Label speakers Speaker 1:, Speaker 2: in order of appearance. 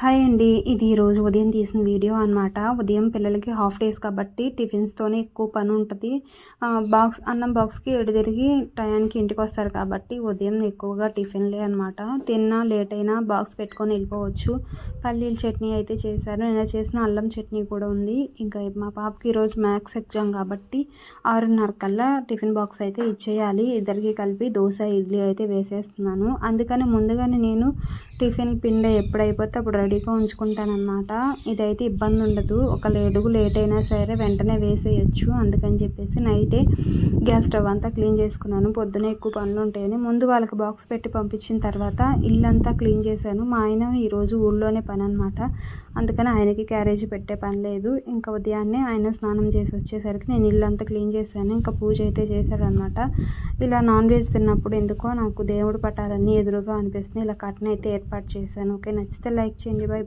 Speaker 1: Hi అండి. ఇది ఈరోజు ఉదయం తీసిన వీడియో అనమాట. ఉదయం పిల్లలకి హాఫ్ డేస్ కాబట్టి టిఫిన్స్‌తోనే ఎక్కువ పని ఉంటది. అన్నం బాక్స్‌కి ఎటు తిరిగి టయానికి ఇంటికొస్తారు కాబట్టి ఉదయం ఎక్కువగా టిఫిన్‌లే అనమాట. తిన్నా లేట్ అయినా బాక్స్ పెట్టుకొని వెళ్ళిపోవచ్చు. పల్లీల చట్నీ అయితే చేశాను. నిన్న చేసిన అల్లం చట్నీ కూడా ఉంది. ఇంకా మా పాపకి ఈరోజు మ్యాథ్స్ ఎగ్జామ్ కాబట్టి 6:30 కల్లా టిఫిన్ బాక్స్ అయితే ఇచ్చేయాలి. ఇద్దరికి కలిపి దోస, ఇడ్లీ అయితే వేసేస్తున్నాను. అందుకని ముందుగానే నేను టిఫిన్ పిండి ఎప్పుడైపోతే అప్పుడు రెడీగా ఉంచుకుంటానన్నమాట. ఇదైతే ఇబ్బంది ఉండదు. ఒక అడుగు లేట్ అయినా సరే వెంటనే వేసేయచ్చు. అందుకని చెప్పేసి నైటే గ్యాస్ స్టవ్ అంతా క్లీన్ చేసుకున్నాను. పొద్దున ఎక్కువ పనులు ఉంటాయని ముందు వాళ్ళకి బాక్స్ పెట్టి పంపించిన తర్వాత ఇల్లంతా క్లీన్ చేశాను. మా ఆయన ఈరోజు ఊళ్ళోనే పని అనమాట. అందుకని ఆయనకి క్యారేజీ పెట్టే పని లేదు. ఇంకా ఉదయాన్నే ఆయన స్నానం చేసి వచ్చేసరికి నేను ఇల్లంతా క్లీన్ చేశాను. ఇంకా పూజ అయితే చేశాడనమాట. ఇలా నాన్ వెజ్ తిన్నప్పుడు ఎందుకో నాకు దేవుడు పటాలన్నీ ఎదురుగా అనిపిస్తుంది. ఇలా కట్న అయితే ఏర్పాటు చేశాను. ఓకే, నచ్చితే లైక్ చేయండి. By by.